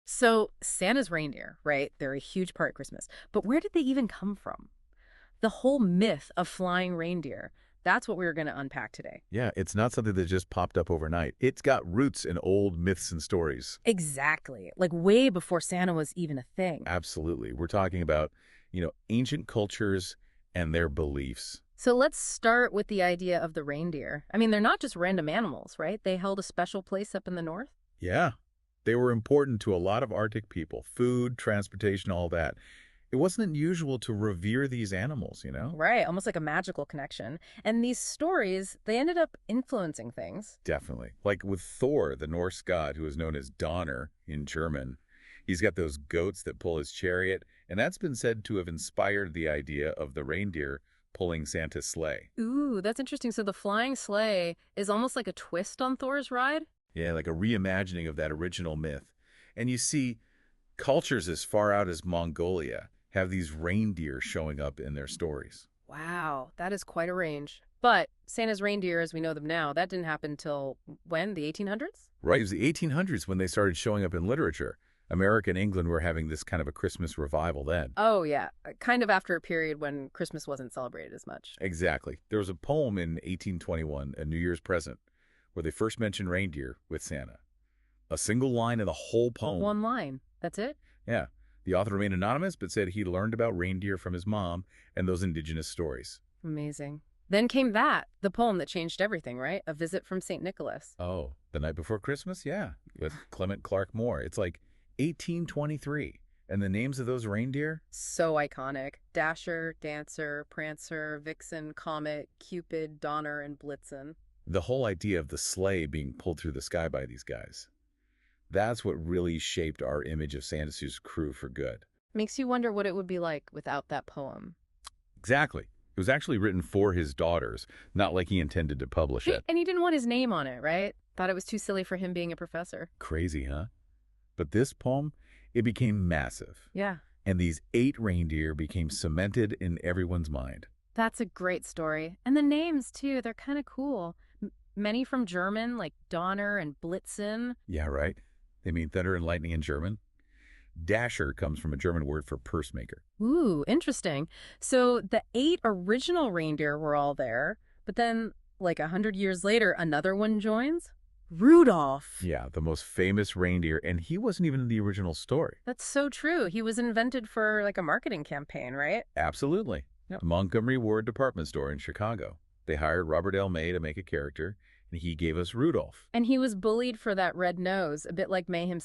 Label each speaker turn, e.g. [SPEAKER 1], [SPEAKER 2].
[SPEAKER 1] So Santa's reindeer, right? They're a huge part of Christmas. But where did they even come from? The whole myth of flying reindeer. That's what we're going to unpack today.
[SPEAKER 2] Yeah, it's not something that just popped up overnight. It's got roots in old myths and stories.
[SPEAKER 1] Exactly. Like way before Santa was even a thing.
[SPEAKER 2] Absolutely. We're talking about, ancient cultures and their beliefs.
[SPEAKER 1] So let's start with the idea of the reindeer. I mean, they're not just random animals, right? They held a special place up in the north.
[SPEAKER 2] Yeah, they were important to a lot of Arctic people. Food, transportation, all that. It wasn't unusual to revere these animals.
[SPEAKER 1] Right, almost like a magical connection. And these stories, they ended up influencing things.
[SPEAKER 2] Definitely. Like with Thor, the Norse god, who is known as Donner in German. He's got those goats that pull his chariot, and that's been said to have inspired the idea of the reindeer pulling Santa's sleigh.
[SPEAKER 1] Ooh, that's interesting. So the flying sleigh is almost like a twist on Thor's ride?
[SPEAKER 2] Yeah, like a reimagining of that original myth. And you see, cultures as far out as Mongolia have these reindeer showing up in their stories.
[SPEAKER 1] Wow, that is quite a range. But Santa's reindeer, as we know them now, that didn't happen until when? The 1800s?
[SPEAKER 2] Right, it was the 1800s when they started showing up in literature. America and England were having this kind of a Christmas revival then.
[SPEAKER 1] Oh, yeah. Kind of after a period when Christmas wasn't celebrated as much.
[SPEAKER 2] Exactly. There was a poem in 1821, A New Year's Present, where they first mentioned reindeer with Santa. A single line in the whole poem.
[SPEAKER 1] One line. That's it?
[SPEAKER 2] Yeah. The author remained anonymous, but said he learned about reindeer from his mom and those indigenous stories.
[SPEAKER 1] Amazing. Then came that, the poem that changed everything, right? A Visit from St. Nicholas.
[SPEAKER 2] Oh, The Night Before Christmas? Yeah, with Clement Clark Moore. It's like 1823. And the names of those reindeer?
[SPEAKER 1] So iconic. Dasher, Dancer, Prancer, Vixen, Comet, Cupid, Donner, and Blitzen.
[SPEAKER 2] The whole idea of the sleigh being pulled through the sky by these guys. That's what really shaped our image of Santa's crew for good.
[SPEAKER 1] Makes you wonder what it would be like without that poem.
[SPEAKER 2] Exactly. It was actually written for his daughters, not like he intended to publish it.
[SPEAKER 1] And he didn't want his name on it, right? Thought it was too silly for him being a professor.
[SPEAKER 2] Crazy, huh? But this poem, it became massive.
[SPEAKER 1] Yeah.
[SPEAKER 2] And these 8 reindeer became cemented in everyone's mind.
[SPEAKER 1] That's a great story. And the names, too, they're kind of cool. Many from German, like Donner and Blitzen.
[SPEAKER 2] Yeah, right? They mean thunder and lightning in German. Dasher comes from a German word for pursemaker.
[SPEAKER 1] Ooh, interesting. So the 8 original reindeer were all there, but then, like 100 years later, another one joins? Rudolph.
[SPEAKER 2] Yeah, the most famous reindeer, and he wasn't even in the original story.
[SPEAKER 1] That's so true. He was invented for like a marketing campaign, right?
[SPEAKER 2] Absolutely. Yeah. Montgomery Ward department store in Chicago. They hired Robert L. May to make a character, and he gave us Rudolph.
[SPEAKER 1] And he was bullied for that red nose, a bit like May himself.